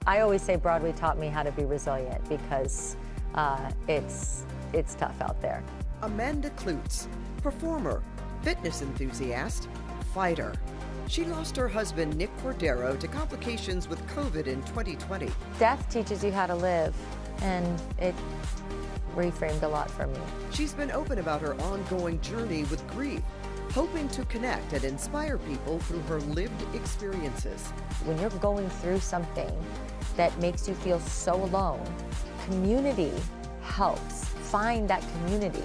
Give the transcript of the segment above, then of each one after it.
I always say Broadway taught me how to be resilient because it's tough out there. Amanda Kloots, performer, fitness enthusiast, fighter. She lost her husband, Nick Cordero, to complications with COVID in 2020. Death teaches you how to live, and it reframed a lot for me. She's been open about her ongoing journey with grief, hoping to connect and inspire people through her lived experiences. When you're going through something that makes you feel so alone, community helps. Find that community.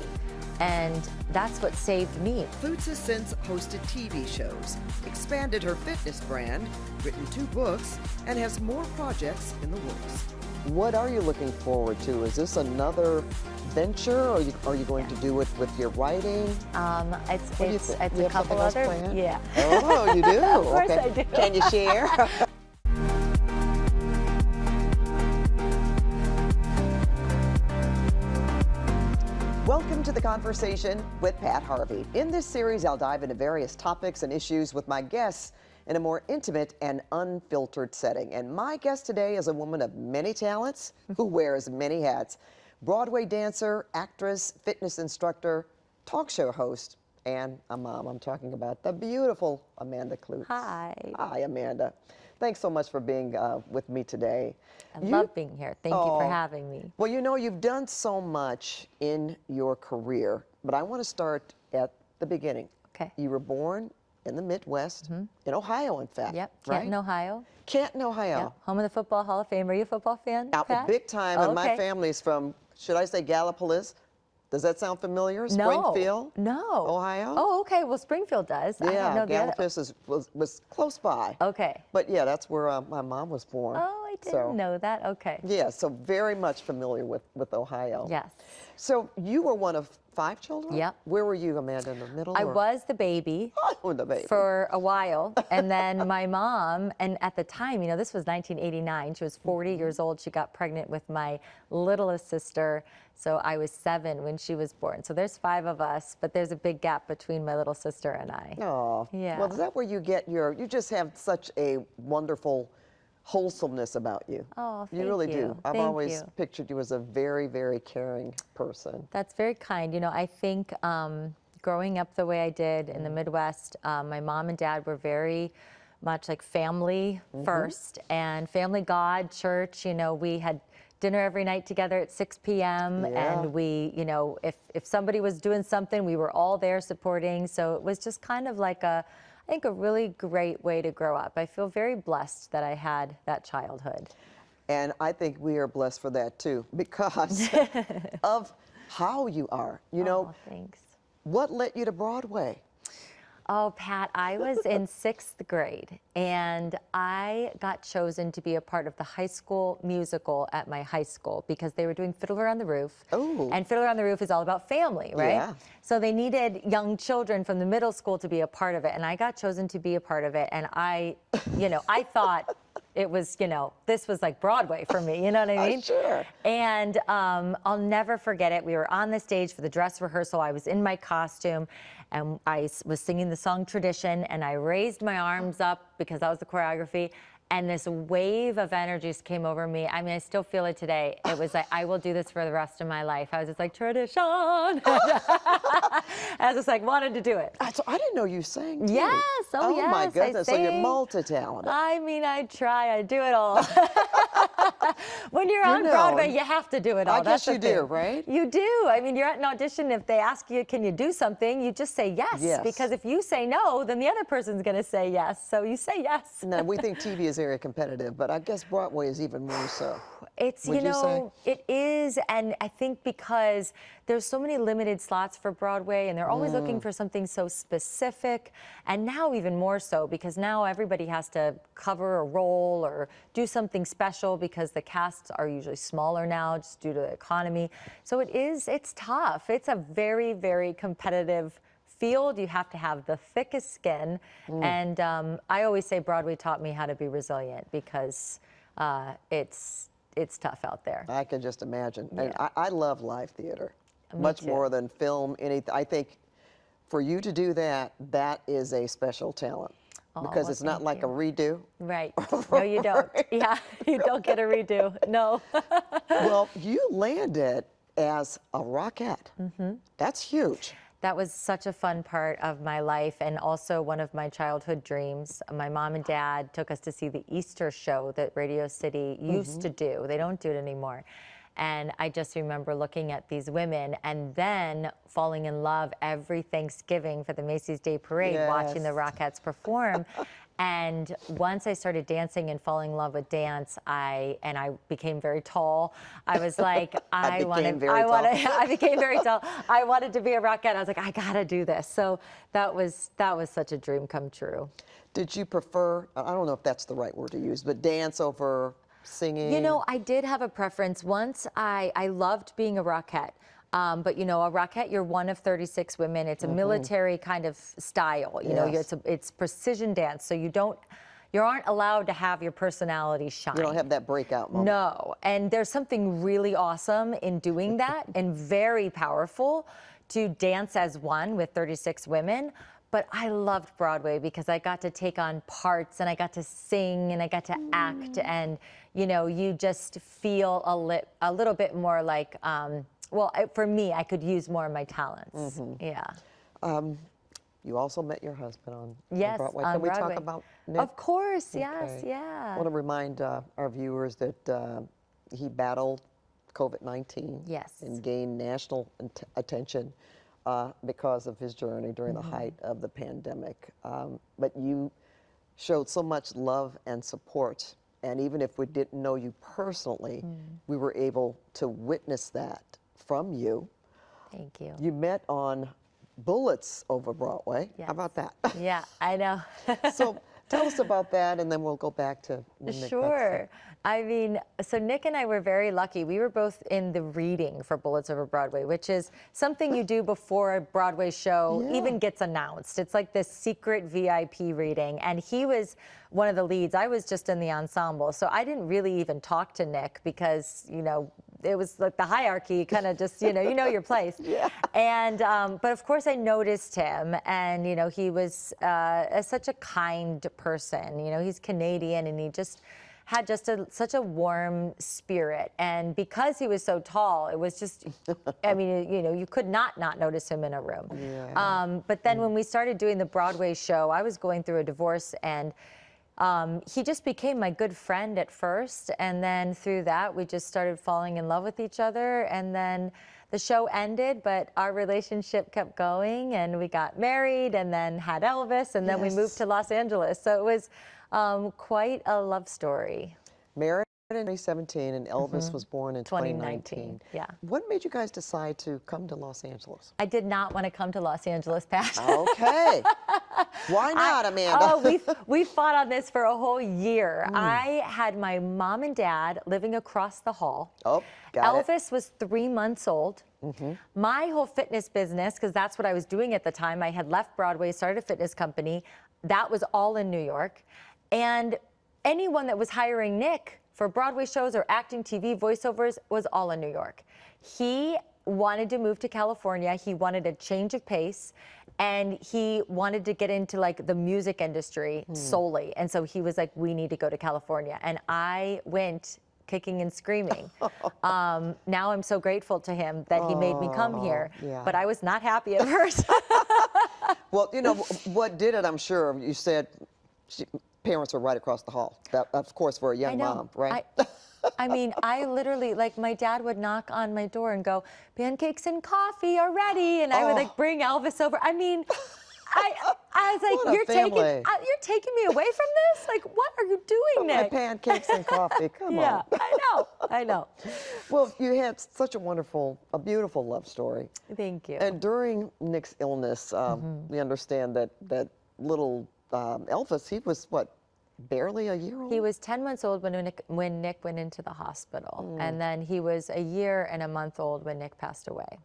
And that's what saved me. Kloots has since hosted TV shows, expanded her fitness brand, written 2 books, and has more projects in the works. What are you looking forward to? Is this another venture, or are you going to do it with your writing? It's a couple other, yeah. Oh, you do? Of course okay. I do. Can you share? Welcome to the Conversation with Pat Harvey. In this series, I'll dive into various topics and issues with my guests in a more intimate and unfiltered setting. And my guest today is a woman of many talents who wears many hats. Broadway dancer, actress, fitness instructor, talk show host, and a mom. I'm talking about the beautiful Amanda Kloots. Hi. Hi, Amanda. Thanks so much for being with me today. I love being here. Thank you for having me. Well, you know, you've done so much in your career, but I want to start at the beginning. Okay. You were born in the Midwest, in Ohio, in fact. Yep, right? Canton, Ohio. Canton, Ohio. Yep. Home of the Football Hall of Fame. Are you a football fan, Pat? Big time, Oh, and my okay. family's from, should I say Gallipolis? Does that sound familiar? No. Springfield? No. Ohio? Oh, okay. Well, Springfield does. I Yeah, don't know the other. Gallipolis was close by. Okay. But yeah, that's where my mom was born. Oh, I didn't know that. Okay. Yeah, so very much familiar with Ohio. Yes. So you were one of 5 children? Yep. Where were you, Amanda, in the middle? I or? was the baby. Oh, the baby. For a while, and then my mom, and at the time, you know, this was 1989, she was 40 years old, she got pregnant with my littlest sister, so I was 7 when she was born. So there's 5 of us, but there's a big gap between my little sister and I. Oh, Yeah. Well, is that where you get you just have such a wonderful wholesomeness about you. Oh, You really thank do. you. I've Thank always you. pictured you as a very, very caring person. That's very kind. You know, I think growing up the way I did in the Midwest, my mom and dad were very much like family first, and family, God, church. You know, we had dinner every night together at 6 p.m. Yeah. and we, you know, if somebody was doing something, we were all there supporting. So it was just kind of like I think a really great way to grow up. I feel very blessed that I had that childhood. And I think we are blessed for that too, because of how you are. You know, Thanks. what led you to Broadway? Oh, Pat, I was in 6th grade, and I got chosen to be a part of the high school musical at my high school because they were doing Fiddler on the Roof. Oh. And Fiddler on the Roof is all about family, right? Yeah. So they needed young children from the middle school to be a part of it, and I got chosen to be a part of it, and I thought it was, this was like Broadway for me, you know what I mean? Sure. And I'll never forget it. We were on the stage for the dress rehearsal. I was in my costume, and I was singing the song Tradition, and I raised my arms up because that was the choreography, and this wave of energies came over me. I mean, I still feel it today. It was like, I will do this for the rest of my life. I was just like, Tradition. I was just like, wanted to do it. So I didn't know you sang too. Yes, oh yes, my goodness, I so you're sing. multi-talented. I mean, I try, I do it all. When you're on Broadway, you have to do it all. I guess That's the you do, thing. right? You do. I mean, you're at an audition. If they ask you, can you do something, you just say yes. Yes. Because if you say no, then the other person's going to say yes. So you say yes. Now, we think TV is very competitive, but I guess Broadway is even more so. It's, Would you say? it is, and I think because there's so many limited slots for Broadway, and they're always looking for something so specific, and now even more so, because now everybody has to cover a role or do something special because the casts are usually smaller now just due to the economy. So it's tough. It's a very, very competitive field. You have to have the thickest skin, and I always say Broadway taught me how to be resilient because it's tough out there. I can just imagine. Yeah. And I love live theater, Me much too. more than film. I think for you to do that, that is a special talent. because well, it's not thank like a you. redo. Right. No, you don't. Yeah, you don't get a redo. No. Well, you landed as a Rockette. That's huge. That was such a fun part of my life and also one of my childhood dreams. My mom and dad took us to see the Easter show that Radio City used to do. They don't do it anymore. And I just remember looking at these women and then falling in love every Thanksgiving for the Macy's Day Parade, watching the Yes. Rockettes perform. And once I started dancing and falling in love with dance, I became very tall. I was like, I became very tall. I became very tall. I wanted to be a Rockette. I was like, I gotta do this. So that was such a dream come true. Did you prefer, I don't know if that's the right word to use, but dance over singing? You know, I did have a preference. Once I loved being a Rockette. But you know, a Rockette, you're one of 36 women. It's a military kind of style. You know, Yes. it's precision dance. So you aren't allowed to have your personality shine. You don't have that breakout moment. No, and there's something really awesome in doing that and very powerful to dance as one with 36 women. But I loved Broadway because I got to take on parts and I got to sing and I got to act, and you know, you just feel a little bit more like, well, for me, I could use more of my talents. Yeah. You also met your husband on Broadway. On Can we Broadway. talk about Nick? Of course, yes, Okay. yeah. I want to remind our viewers that he battled COVID-19 Yes. and gained national attention because of his journey during the height of the pandemic. But you showed so much love and support. And even if we didn't know you personally, we were able to witness that from you. Thank you. You met on Bullets over Broadway. Yes. How about that? Yeah, I know. So tell us about that, and then we'll go back to when Nick got Sure. sick. I mean, so Nick and I were very lucky. We were both in the reading for Bullets Over Broadway, which is something you do before a Broadway show even gets announced. It's like this secret VIP reading. And he was one of the leads. I was just in the ensemble. So I didn't really even talk to Nick because, you know, it was like the hierarchy kind of just, you know your place. Yeah. And, but of course I noticed him, and, you know, he was such a kind person. You know, he's Canadian, and he just had such a warm spirit. And because he was so tall, it was just, I mean, you know, you could not notice him in a room. Yeah. But then when we started doing the Broadway show, I was going through a divorce, and he just became my good friend at first, and then through that we just started falling in love with each other, and then the show ended, but our relationship kept going, and we got married, and then had Elvis, and then we moved to Los Angeles. So it was quite a love story. Married in 2017, and Elvis was born in 2019. Yeah. What made you guys decide to come to Los Angeles? I did not want to come to Los Angeles, Pat. Okay. Why not, Amanda? Oh, we fought on this for a whole year. I had my mom and dad living across the hall. Oh, got it. Elvis was 3 months old. My whole fitness business, because that's what I was doing at the time, I had left Broadway, started a fitness company. That was all in New York. And anyone that was hiring Nick for Broadway shows or acting, TV, voiceovers was all in New York. He wanted to move to California. He wanted a change of pace, and he wanted to get into like the music industry solely. And so he was like, we need to go to California. And I went kicking and screaming. Now I'm so grateful to him that he made me come here, yeah. but I was not happy at first. Well, you know, what did it, I'm sure, you said parents were right across the hall. That, of course, for a young mom, right? I mean, I literally, like, my dad would knock on my door and go, pancakes and coffee are ready. And I would like bring Elvis over. I mean, I was like, What a you're taking me away from this? Like, what are you doing, My Nick? pancakes and coffee, come on. I know. Well, you had such a beautiful love story. Thank you. And during Nick's illness, we understand that little Elvis, he was what, barely a year old? He was 10 months old when Nick went into the hospital. And then he was a year and a month old when Nick passed away.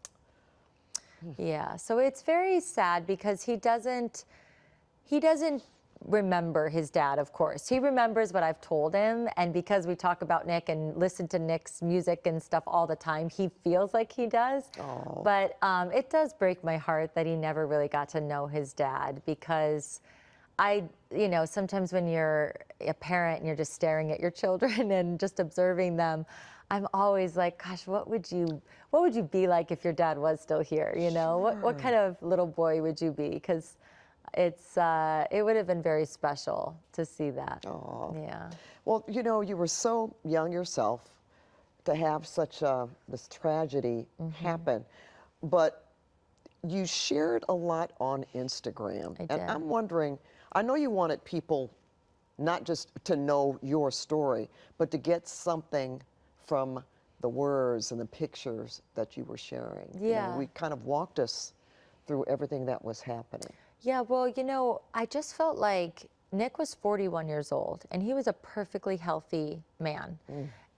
Yeah, so it's very sad because he doesn't remember his dad, of course. He remembers what I've told him, and because we talk about Nick and listen to Nick's music and stuff all the time, he feels like he does. But it does break my heart that he never really got to know his dad, because sometimes when you're a parent and you're just staring at your children and just observing them, I'm always like, gosh, what would you be like if your dad was still here? What kind of little boy would you be? Because it would have been very special to see that. Aw. Yeah. Well, you were so young yourself to have such this tragedy happen, but you shared a lot on Instagram. I And did. I'm wondering, I know you wanted people not just to know your story, but to get something from the words and the pictures that you were sharing. Yeah. We kind of walked us through everything that was happening. Yeah, well, I just felt like Nick was 41 years old and he was a perfectly healthy man.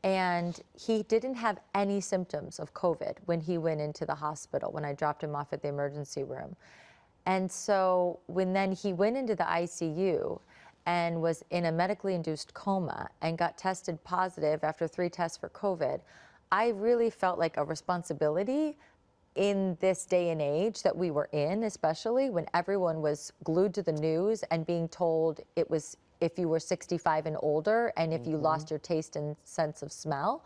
And he didn't have any symptoms of COVID when he went into the hospital, when I dropped him off at the emergency room. And so when then he went into the ICU and was in a medically induced coma and got tested positive after 3 tests for COVID, I really felt like a responsibility in this day and age that we were in, especially when everyone was glued to the news and being told it was if you were 65 and older and if you lost your taste and sense of smell.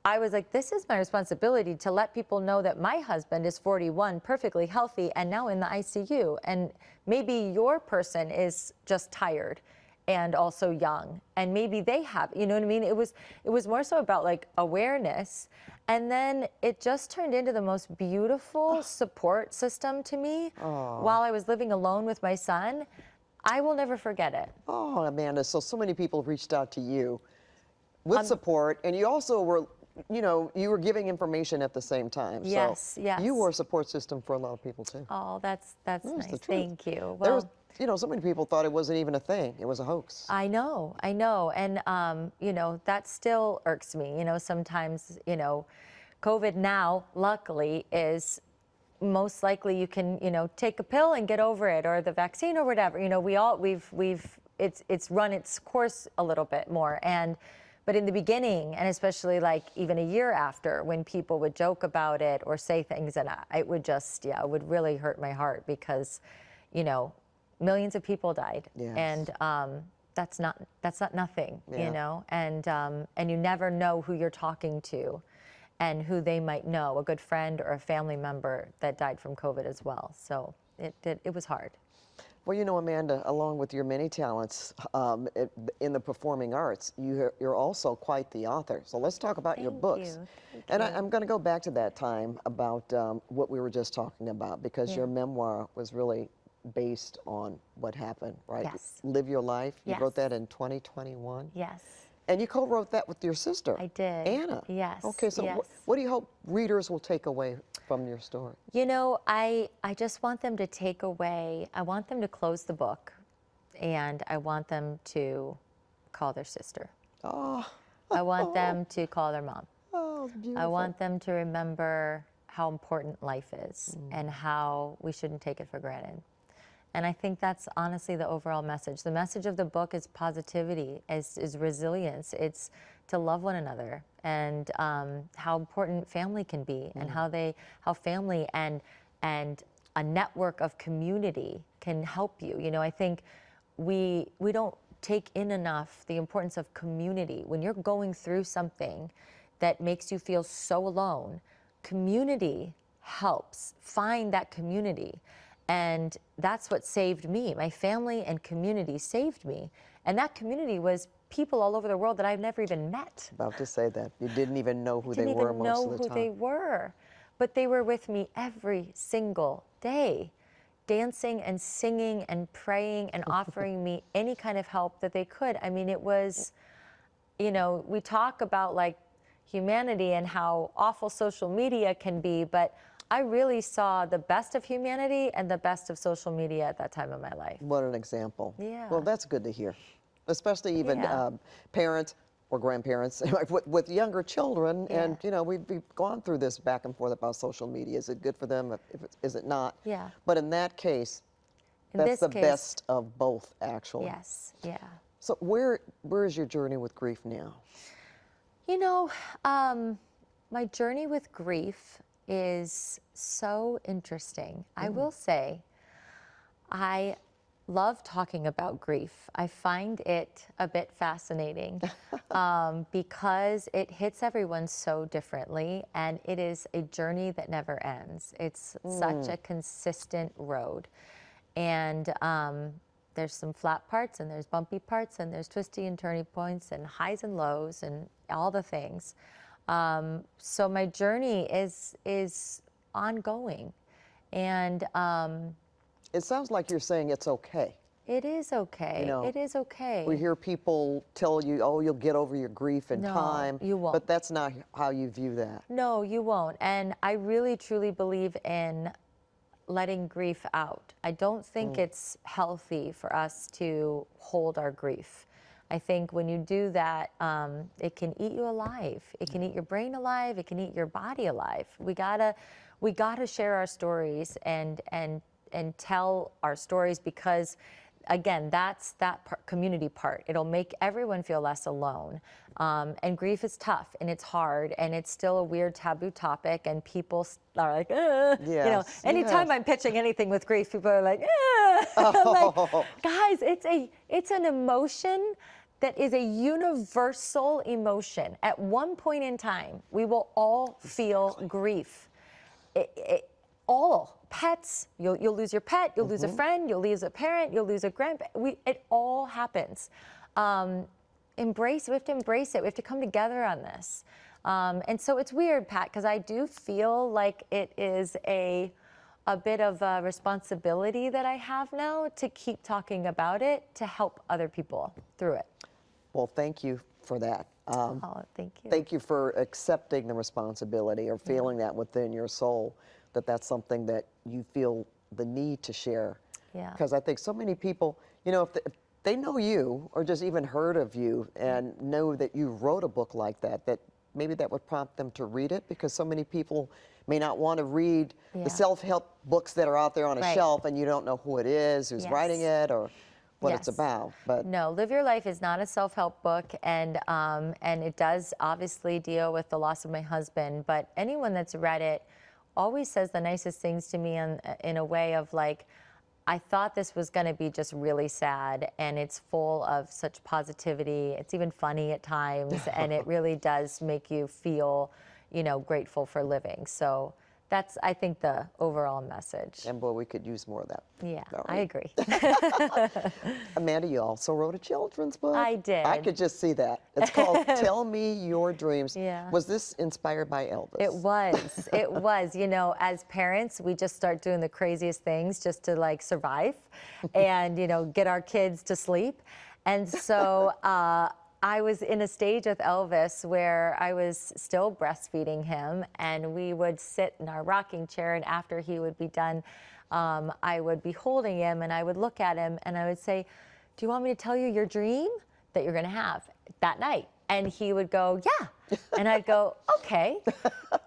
I was like, this is my responsibility to let people know that my husband is 41, perfectly healthy, and now in the ICU. And maybe your person is just tired and also young, and maybe they have, you know what I mean? It was more so about like awareness, and then it just turned into the most beautiful support system to me while I was living alone with my son. I will never forget it. Oh, Amanda, so many people reached out to you with support, and you also were, you were giving information at the same time. Yes, so yes. You were a support system for a lot of people too. Oh, that's That's nice. the truth. Thank you. There Well, was, so many people thought it wasn't even a thing. It was a hoax. I know, and that still irks me. Sometimes, COVID now, luckily, is most likely you can, take a pill and get over it, or the vaccine or whatever. It's run its course a little bit more. But in the beginning, and especially like even a year after, when people would joke about it or say things, and it would just, it would really hurt my heart because, millions of people died, Yes. and that's not nothing, Yeah. and you never know who you're talking to, and who they might know, a good friend or a family member that died from COVID as well. So it was hard. Well, Amanda, along with your many talents in the performing arts, you're also quite the author. So let's talk about your Thank books. you. Thank And you. I'm going to go back to that time about what we were just talking about, because your memoir was really based on what happened, right? Yes. Live Your Life. You Yes. wrote that in 2021. Yes. And you co-wrote that with your sister. I did. Anna. Yes. Okay, so yes. what do you hope readers will take away from your story? I just want them to take away, I want them to close the book, and I want them to call their sister. Oh, I want them to call their mom. oh, it's beautiful. I want them to remember how important life is and how we shouldn't take it for granted. And I think that's honestly the overall message. The message of the book is positivity, is resilience. It's to love one another, and how important family can be, and how family and a network of community can help you. I think we don't take in enough the importance of community. When you're going through something that makes you feel so alone, community helps. Find that community. And that's what saved me. My family and community saved me. And that community was people all over the world that I've never even met. About to say that. You didn't even know who they Didn't were even most know of the who time. they were. But they were with me every single day, dancing and singing and praying and offering me any kind of help that they could. I mean, it was, we talk about like humanity and how awful social media can be, but I really saw the best of humanity and the best of social media at that time of my life. What an example. Yeah. Well, that's good to hear. Especially even Yeah. parents or grandparents with younger children. Yeah. And, we've gone through this back and forth about social media. Is it good for them? Is it not? Yeah. But in that case, In that's this the case, best of both, actually. Yes, yeah. So where is your journey with grief now? My journey with grief is so interesting. I will say, I love talking about grief. I find it a bit fascinating because it hits everyone so differently, and it is a journey that never ends. It's such a consistent road. And there's some flat parts, and there's bumpy parts, and there's twisty and turny points, and highs and lows, and all the things. So my journey is ongoing, and It sounds like you're saying it's okay. it is okay. You know, It is okay. We hear people tell you, oh, you'll get over your grief in No, time. you won't. But that's not how you view that. No, you won't. And I really truly believe in letting grief out. I don't think it's healthy for us to hold our grief. I think when you do that, it can eat you alive. It can eat your brain alive. It can eat your body alive. We gotta share our stories and tell our stories, because again, that's that community part. It'll make everyone feel less alone. And grief is tough, and it's hard, and it's still a weird taboo topic, and people are like, Yes, you know, anytime yes. I'm pitching anything with grief, people are like, I'm like, guys, it's an emotion that is a universal emotion. At one point in time, we will all feel grief. All pets, you'll lose your pet, you'll lose a friend, you'll lose a parent, you'll lose a grandparent. It all happens. Embrace. We have to embrace it. We have to come together on this. And so it's weird, Pat, because I do feel like it is a bit of a responsibility that I have now to keep talking about it to help other people through it. Well, thank you for that. Oh, thank you. Thank you for accepting the responsibility or feeling that within your soul, that that's something that you feel the need to share. Yeah. Because I think so many people, you know, if they know you or just even heard of you and know that you wrote a book like that, that maybe that would prompt them to read it, because so many people may not want to read the self-help books that are out there on a shelf, and you don't know who it is, who's writing it, or what it's about. But no, Live Your Life is not a self-help book, and it does obviously deal with the loss of my husband, but anyone that's read it always says the nicest things to me in a way of like, I thought this was going to be just really sad, and it's full of such positivity. It's even funny at times, and it really does make you feel, you know, grateful for living. So that's, I think, the overall message. And boy, we could use more of that. Yeah, All I right. agree. Amanda, you also wrote a children's book. I did. I could just see that. It's called Tell Me Your Dreams. Yeah. Was this inspired by Elvis? It was. It was. You know, as parents, we just start doing the craziest things just to like survive and, you know, get our kids to sleep. And so I was in a stage with Elvis where I was still breastfeeding him, and we would sit in our rocking chair, and after he would be done, I would be holding him, and I would look at him, and I would say, do you want me to tell you your dream that you're going to have that night? And he would go, yeah. And I'd go, okay.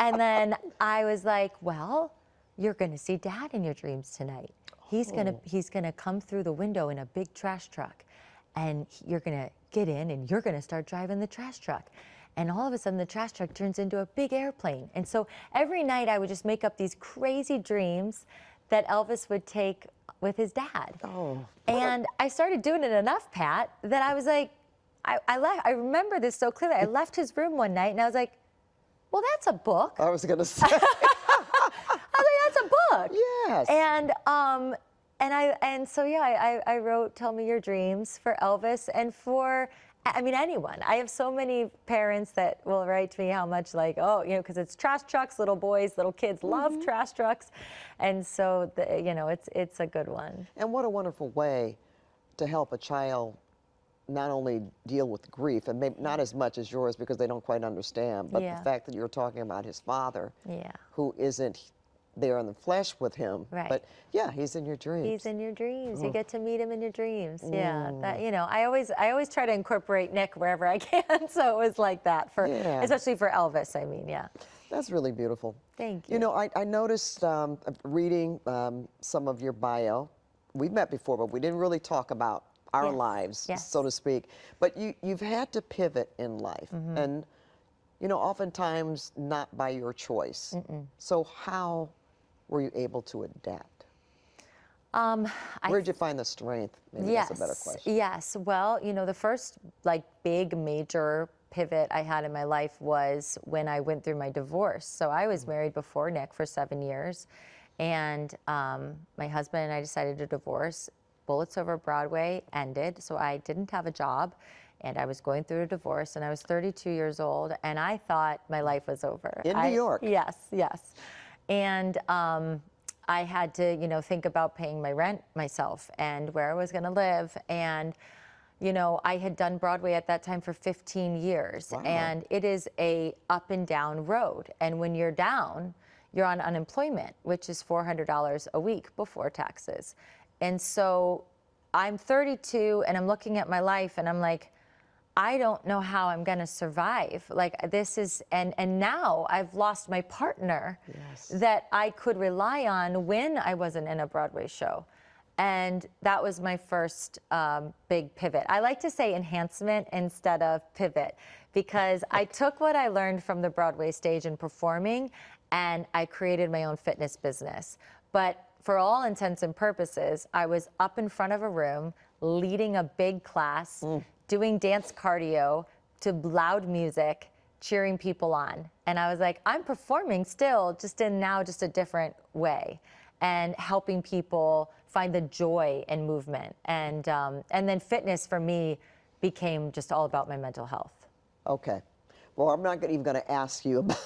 And then I was like, well, you're going to see Dad in your dreams tonight. He's gonna come through the window in a big trash truck, and you're gonna get in, and you're gonna start driving the trash truck. And all of a sudden, the trash truck turns into a big airplane. And so every night, I would just make up these crazy dreams that Elvis would take with his dad. Oh. And I started doing it enough, Pat, that I was like, I remember this so clearly. I left his room one night, and I was like, well, that's a book. I was going to say. I was like, that's a book. Yes. And so yeah, I wrote "Tell Me Your Dreams" for Elvis and for, I mean, anyone. I have so many parents that will write to me how much, like, oh, you know, because it's trash trucks, little boys, little kids love trash trucks, and so you know, it's a good one. And what a wonderful way to help a child not only deal with grief, and maybe not as much as yours because they don't quite understand, but the fact that you're talking about his father, who isn't there in the flesh with him, but yeah, he's in your dreams. He's in your dreams. You get to meet him in your dreams. Yeah, that, you know, I always try to incorporate Nick wherever I can. So it was like that for, especially for Elvis. I mean, yeah. That's really beautiful. Thank you. You know, I noticed reading some of your bio. We've met before, but we didn't really talk about our lives, so to speak. But you've had to pivot in life, and you know, oftentimes not by your choice. So how were you able to adapt? Where'd you find the strength? Maybe that's a better question. Yes. Well, the first like big major pivot I had in my life was when I went through my divorce. So I was married before Nick for 7 years, and my husband and I decided to divorce. Bullets Over Broadway ended, so I didn't have a job, and I was going through a divorce, and I was 32 years old, and I thought my life was over. In New York? Yes, yes. And I had to, think about paying my rent myself and where I was going to live. And, I had done Broadway at that time for 15 years. Wow. And it is a up and down road. And when you're down, you're on unemployment, which is $400 a week before taxes. And so I'm 32 and I'm looking at my life and I'm like, I don't know how I'm going to survive. Like this is, and now I've lost my partner that I could rely on when I wasn't in a Broadway show. And that was my first big pivot. I like to say enhancement instead of pivot, because I took what I learned from the Broadway stage and performing, and I created my own fitness business. But for all intents and purposes, I was up in front of a room, leading a big class, doing dance cardio to loud music, cheering people on. And I was like, I'm performing still, just a different way, and helping people find the joy in movement. And then fitness for me became just all about my mental health. Okay. Well, I'm not even going to ask you about,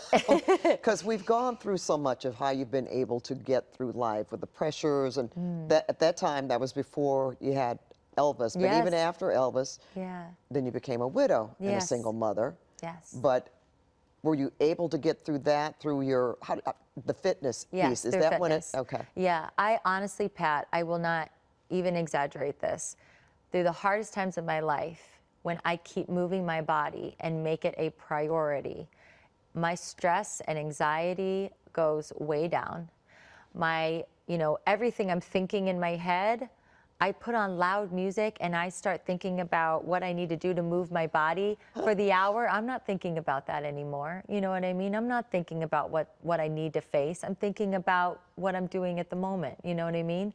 because we've gone through so much of how you've been able to get through life with the pressures. And at that time, that was before you had Elvis. But even after Elvis, then you became a widow and a single mother. Yes. But were you able to get through that through your, the fitness piece? Is that when it, okay. Yeah, I honestly, Pat, I will not even exaggerate this. Through the hardest times of my life, when I keep moving my body and make it a priority, my stress and anxiety goes way down. My, everything I'm thinking in my head, I put on loud music and I start thinking about what I need to do to move my body for the hour. I'm not thinking about that anymore. You know what I mean? I'm not thinking about what I need to face. I'm thinking about what I'm doing at the moment. You know what I mean?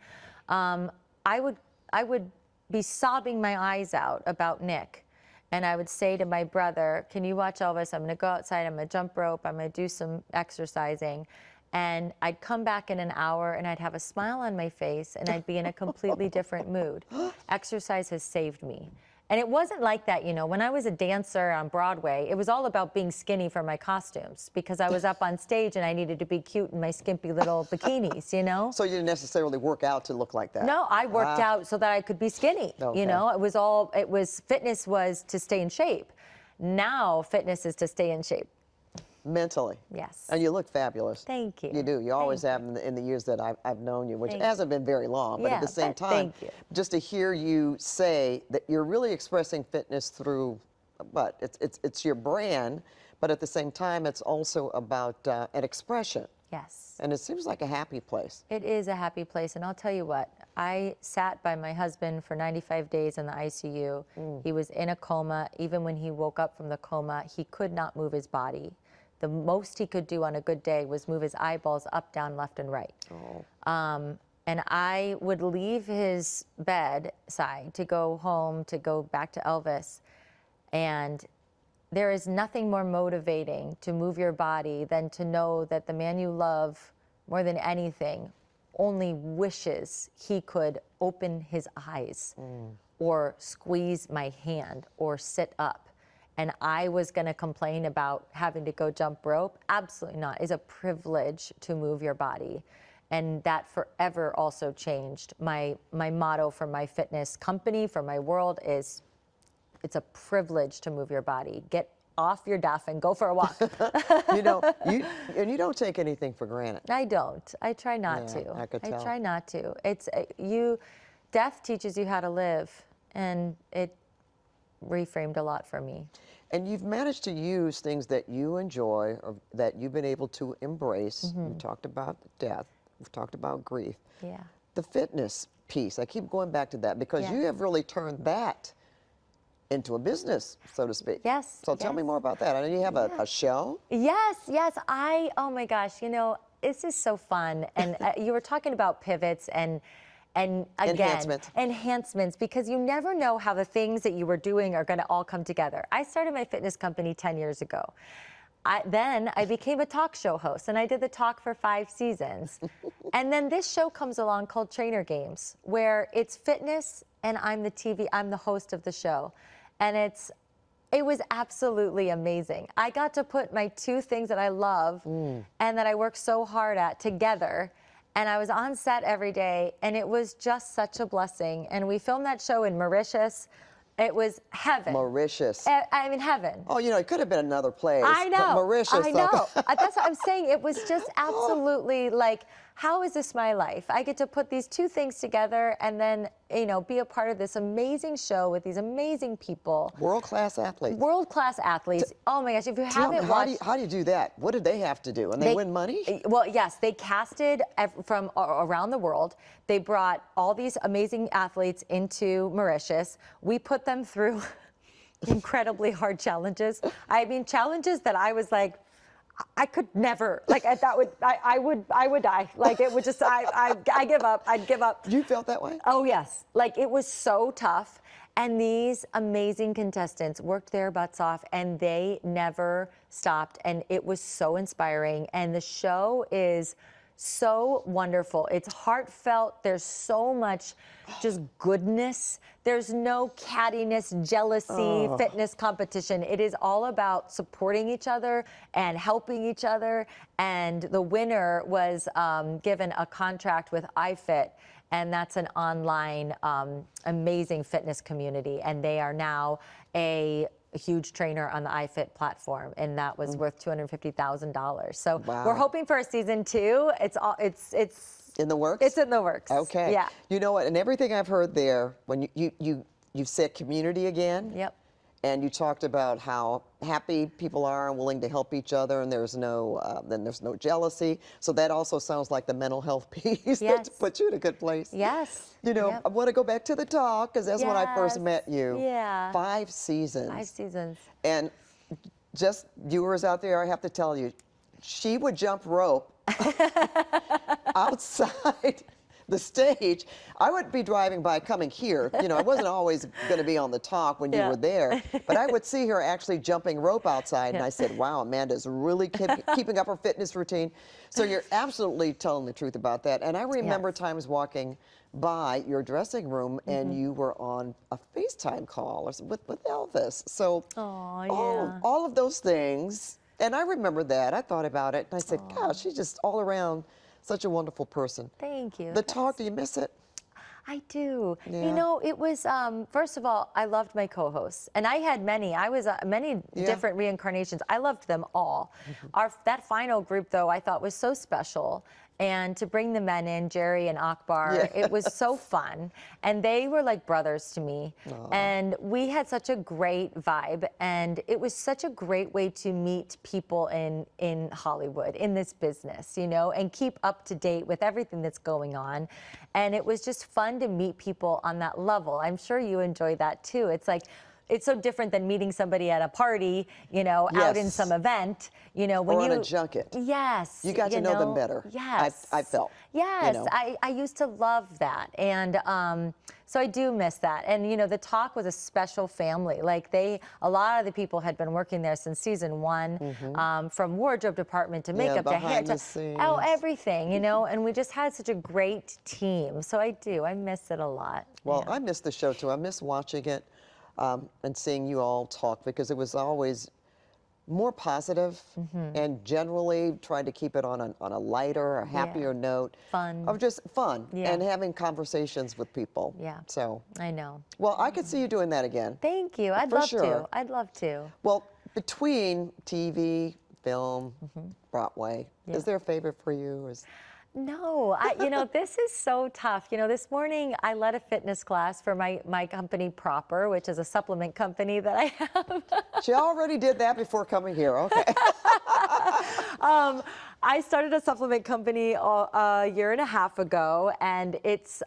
I would be sobbing my eyes out about Nick. And I would say to my brother, can you watch Elvis? I'm going to go outside. I'm going to jump rope. I'm going to do some exercising. And I'd come back in an hour and I'd have a smile on my face and I'd be in a completely different mood. Exercise has saved me. And it wasn't like that, when I was a dancer on Broadway, it was all about being skinny for my costumes, because I was up on stage and I needed to be cute in my skimpy little bikinis, So you didn't necessarily work out to look like that? No, I worked out so that I could be skinny, fitness was to stay in shape. Now fitness is to stay in shape. Mentally. Yes. And you look fabulous. Thank you. You do. You always have in the years that I've known you, which hasn't been very long, but at the same time, just to hear you say that you're really expressing fitness through, but it's your brand, but at the same time, it's also about an expression. Yes. And it seems like a happy place. It is a happy place, and I'll tell you what, I sat by my husband for 95 days in the ICU. He was in a coma. Even when he woke up from the coma, he could not move his body. The most he could do on a good day was move his eyeballs up, down, left, and right. And I would leave his bedside to go home, to go back to Elvis. And there is nothing more motivating to move your body than to know that the man you love more than anything only wishes he could open his eyes or squeeze my hand or sit up. And I was going to complain about having to go jump rope. Absolutely not. It's a privilege to move your body. And that forever also changed. My motto for my fitness company, for my world, is it's a privilege to move your body. Get off your duff and go for a walk. You don't take anything for granted. I don't. I try not to. I could tell. I try not to. It's death teaches you how to live, and it reframed a lot for me. And you've managed to use things that you enjoy or that you've been able to embrace. You talked about death. We've talked about grief. Yeah. The fitness piece, I keep going back to that because you have really turned that into a business, so to speak. Yes. So tell me more about that. I know you have a show. Yes. Oh my gosh, this is so fun. And you were talking about pivots, and And again, Enhancements. enhancements, because you never know how the things that you were doing are going to all come together. I started my fitness company 10 years ago. Then I became a talk show host, and I did the talk for 5 seasons. And then this show comes along called Trainer Games, where it's fitness, and I'm the host of the show. And it was absolutely amazing. I got to put my 2 things that I love and that I work so hard at together. And I was on set every day, and it was just such a blessing. And we filmed that show in Mauritius. It was heaven. Mauritius. I mean, heaven. Oh, it could have been another place. I know. But Mauritius. I know. That's what I'm saying. It was just absolutely like, how is this my life? I get to put these 2 things together and then, be a part of this amazing show with these amazing people. World-class athletes. World-class athletes. Oh my gosh, if you haven't watched. How do you do that? What did they have to do? And they win money? Well, yes, they casted from around the world. They brought all these amazing athletes into Mauritius. We put them through incredibly hard challenges. I mean, challenges that I was like, I could never, like, I would die. Like, it would just, I give up. I'd give up. You felt that way? Oh, yes. Like, it was so tough. And these amazing contestants worked their butts off, and they never stopped. And it was so inspiring. And the show is so wonderful. It's heartfelt. There's so much just goodness. There's no cattiness, jealousy, fitness competition. It is all about supporting each other and helping each other. And the winner was given a contract with iFit, and that's an online amazing fitness community. And they are now a huge trainer on the iFit platform, and that was worth $250,000. So we're hoping for a season 2. It's in the works? It's in the works. Okay. Yeah. You know what? And everything I've heard there, when you said community again. Yep. And you talked about how happy people are and willing to help each other, and there's no jealousy. So that also sounds like the mental health piece Yes. that puts you in a good place. Yes. I want to go back to the talk, because that's when I first met you. Yeah. 5 seasons. 5 seasons. And just viewers out there, I have to tell you, she would jump rope outside the stage. I would be driving by coming here. I wasn't always going to be on the talk when you were there, but I would see her actually jumping rope outside, and I said, wow, Amanda's really keeping up her fitness routine. So you're absolutely telling the truth about that. And I remember times walking by your dressing room, and you were on a FaceTime call with Elvis. So all of those things, and I remember that. I thought about it, and I said, gosh, she's just all around such a wonderful person. Thank you. The talk, do you miss it? I do. Yeah. It was, first of all, I loved my co-hosts, and I had many. I was many different reincarnations. I loved them all. That final group, though, I thought was so special. And to bring the men in, Jerry and Akbar, it was so fun. And they were like brothers to me. And we had such a great vibe. And it was such a great way to meet people in Hollywood, in this business, and keep up to date with everything that's going on. And it was just fun to meet people on that level. I'm sure you enjoy that too. It's like, it's so different than meeting somebody at a party, out in some event, when or on a junket. Yes. You got to know them better. Yes. I felt. Yes. I used to love that. And so I do miss that. And, the talk was a special family. Like a lot of the people had been working there since season 1, from wardrobe department to makeup to hair to everything, and we just had such a great team. So I miss it a lot. Well, I miss the show too. I miss watching it. And seeing you all talk, because it was always more positive and generally trying to keep it on a lighter, a happier note. Fun. Of just fun and having conversations with people. Yeah. So. I know. Well, I could see you doing that again. Thank you. I'd love to. I'd love to. Well, between TV, film, Broadway, is there a favorite for you? No, this is so tough. This morning I led a fitness class for my company Proper, which is a supplement company that I have. She already did that before coming here. Okay. I started a supplement company a year and a half ago, and it's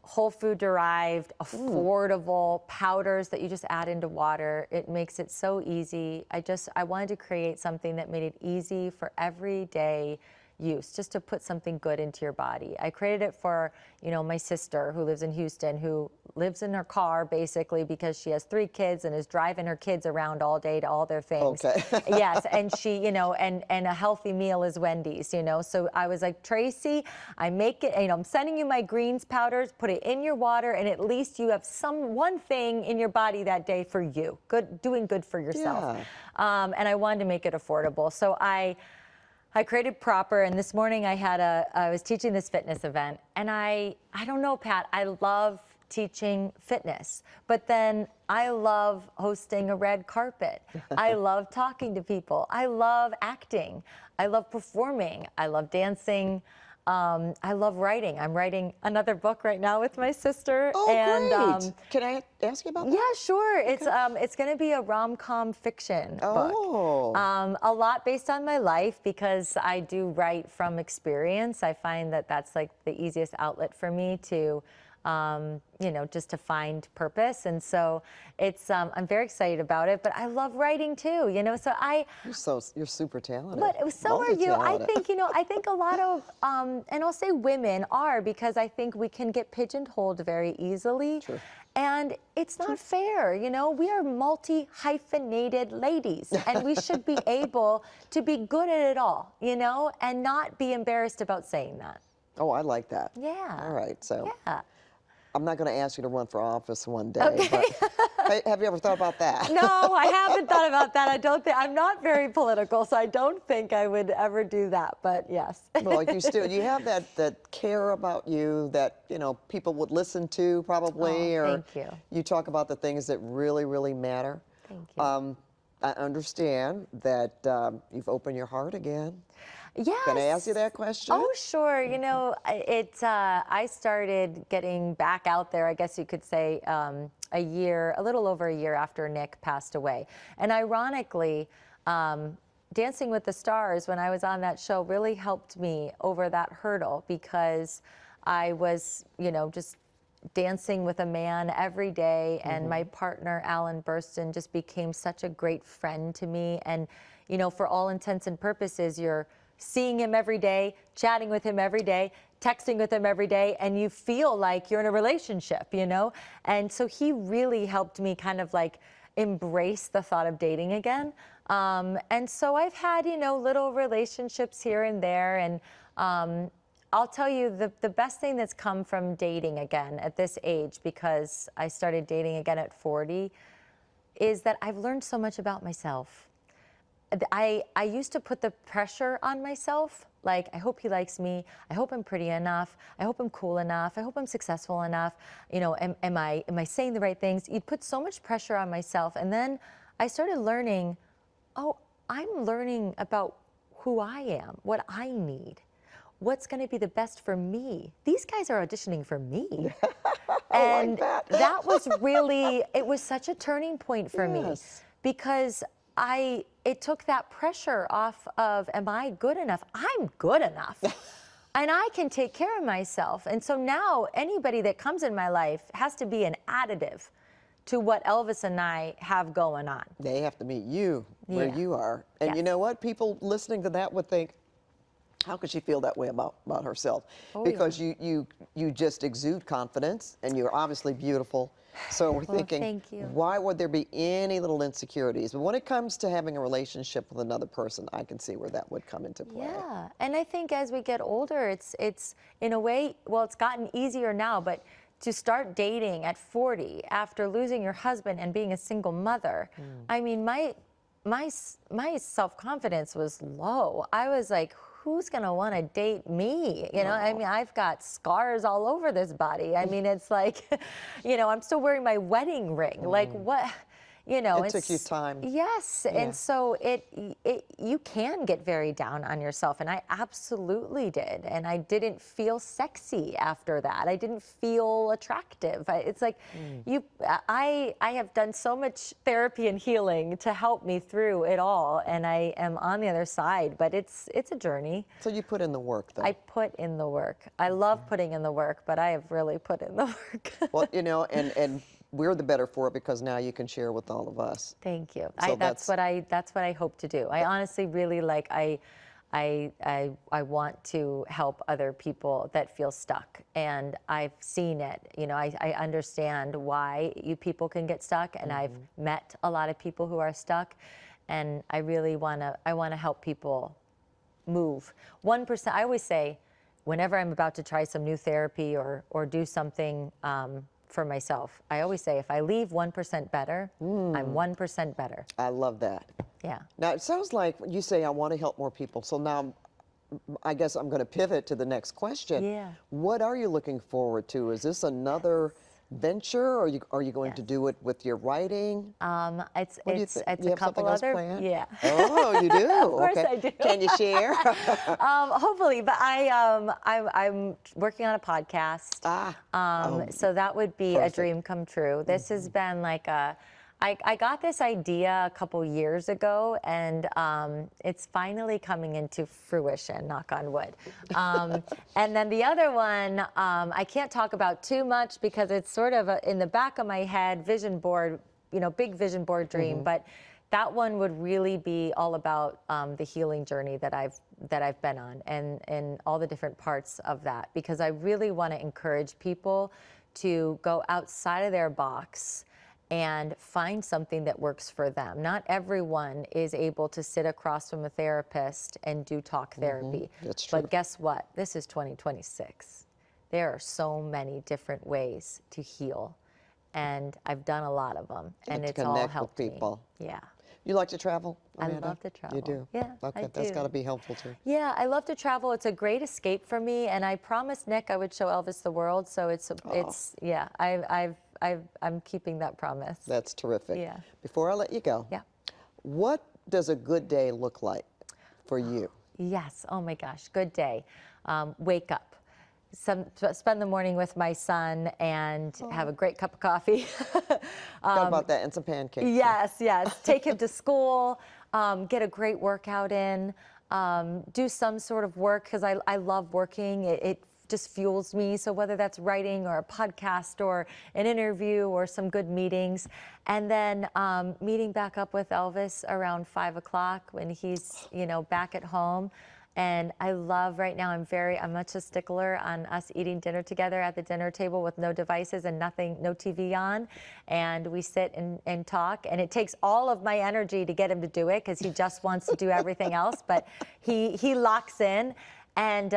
whole food derived, affordable powders that you just add into water. It makes it so easy. I wanted to create something that made it easy for everyday use, just to put something good into your body. I created it for, my sister who lives in Houston, who lives in her car basically because she has 3 kids and is driving her kids around all day to all their things. Okay. Yes, and she, and a healthy meal is Wendy's, So I was like, Tracy, I make it, I'm sending you my greens powders, put it in your water, and at least you have one thing in your body that day for you, doing good for yourself. Yeah. And I wanted to make it affordable. So I created Proper, and this morning I was teaching this fitness event, and I don't know, Pat, I love teaching fitness, but then I love hosting a red carpet. I love talking to people. I love acting. I love performing. I love dancing. I love writing. I'm writing another book right now with my sister. Oh, and, great. Can I ask you about that? Yeah, sure. Okay. It's going to be a rom-com fiction book. A lot based on my life because I do write from experience. I find that that's like the easiest outlet for me to, just to find purpose. And so I'm very excited about it, but I love writing too, so You're super talented. But so are you. I think a lot of, and I'll say women are, because I think we can get pigeonholed very easily. True. And it's not fair, we are multi-hyphenated ladies, and we should be able to be good at it all, and not be embarrassed about saying that. Oh, I like that. Yeah. All right, so. Yeah. I'm not going to ask you to run for office one day, Okay. but have you ever thought about that? No, I haven't thought about that. I'm not very political, so I don't think I would ever do that, but yes. Well, you have that care about you that, people would listen to probably, or thank you. You talk about the things that really, really matter. Thank you. I understand that you've opened your heart again. Yes. Can I ask you that question? Oh, sure. I started getting back out there, I guess you could say, a little over a year after Nick passed away. And ironically, Dancing with the Stars, when I was on that show, really helped me over that hurdle, because I was, just dancing with a man every day, and my partner, Alan Burston, just became such a great friend to me. And, for all intents and purposes, you're seeing him every day, chatting with him every day, texting with him every day, and you feel like you're in a relationship, And so he really helped me kind of like embrace the thought of dating again. And so I've had, little relationships here and there. And I'll tell you, the best thing that's come from dating again at this age, because I started dating again at 40, is that I've learned so much about myself. I used to put the pressure on myself, like, I hope he likes me, I hope I'm pretty enough, I hope I'm cool enough, I hope I'm successful enough, am I saying the right things? You'd put so much pressure on myself, and then I started learning, I'm learning about who I am, what I need, what's going to be the best for me. These guys are auditioning for me. And like that. That was really, it was such a turning point for me, because it took that pressure off of, am I good enough? I'm good enough. And I can take care of myself. And so now anybody that comes in my life has to be an additive to what Elvis and I have going on. They have to meet you where you are. And you know what? People listening to that would think, how could she feel that way about herself? Because you just exude confidence, and you're obviously beautiful. So we're thinking, thank you. Why would there be any little insecurities? But when it comes to having a relationship with another person, I can see where that would come into play. Yeah, and I think as we get older, it's in a way, well, it's gotten easier now, but to start dating at 40 after losing your husband and being a single mother, I mean, my self-confidence was low. I was like, who's going to want to date me? I mean, I've got scars all over this body. I mean, it's like, I'm still wearing my wedding ring. Like, what? It took you time. Yes, and so you can get very down on yourself, and I absolutely did, and I didn't feel sexy after that. I didn't feel attractive. It's like I have done so much therapy and healing to help me through it all, and I am on the other side. But it's a journey. So you put in the work, though. I put in the work. I love putting in the work, but I have really put in the work. Well, and we're the better for it, because now you can share with all of us. Thank you. So that's what I hope to do. I honestly really I want to help other people that feel stuck, and I've seen it. You know, I understand why you people can get stuck, and I've met a lot of people who are stuck, and I really want to help people move. 1%. I always say, whenever I'm about to try some new therapy or do something for myself, I always say, if I leave 1% better, I'm 1% better. I love that. Yeah. Now, it sounds like you say, I want to help more people. So now I guess I'm going to pivot to the next question. Yeah. What are you looking forward to? Is this another venture, or are you going to do it with your writing? It's What do you think? it's You a have something couple else other, planned? yeah. Oh, you do? Of course Okay. I do. Can you share? Hopefully, but I'm working on a podcast. So that would be perfect. a dream come true. This has been like I got this idea a couple years ago, and it's finally coming into fruition, knock on wood. And then the other one, I can't talk about too much because it's sort of in the back of my head, vision board, you know, big vision board dream, but that one would really be all about the healing journey that I've been on, and all the different parts of that, because I really want to encourage people to go outside of their box and find something that works for them. Not everyone is able to sit across from a therapist and do talk therapy. That's true. But guess what? This is 2026. There are so many different ways to heal, and I've done a lot of them, and to it's all connect with helped people. me. Yeah. You like to travel, I Amanda? love to travel. You do? Yeah, Okay, I that's do. got to be helpful too. Yeah, I love to travel. It's a great escape for me, and I promised Nick I would show Elvis the world. So it's yeah. I'm keeping that promise. That's terrific. Yeah. Before I let you go, Yeah. what does a good day look like for you? Yes. Oh my gosh. Good day. Wake up. Spend the morning with my son and have a great cup of coffee. How about that, and some pancakes? Yes, yes. Take him to school, get a great workout in, do some sort of work, because I love working. It just fuels me. So whether that's writing or a podcast or an interview or some good meetings, and then meeting back up with Elvis around 5 o'clock when he's, you know, back at home. And I love right now, I'm much a stickler on us eating dinner together at the dinner table with no devices and nothing, no TV on. And we sit and talk. And it takes all of my energy to get him to do it, because he just wants to do everything else. But he locks in. And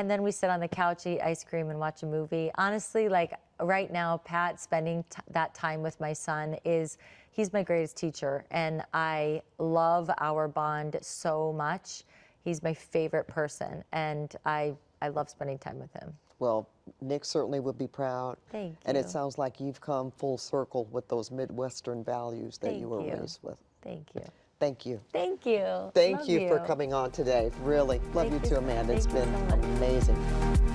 then we sit on the couch, eat ice cream, and watch a movie. Honestly, like right now, Pat, spending that time with my son he's my greatest teacher. And I love our bond so much. He's my favorite person, and I love spending time with him. Well, Nick certainly would be proud. Thank you. And it sounds like you've come full circle with those Midwestern values that you were raised with. Thank you. Thank you. Thank you. Thank Love you for coming on today. Really. Love Thank you you too, so- Amanda. It's thank you been so much. amazing.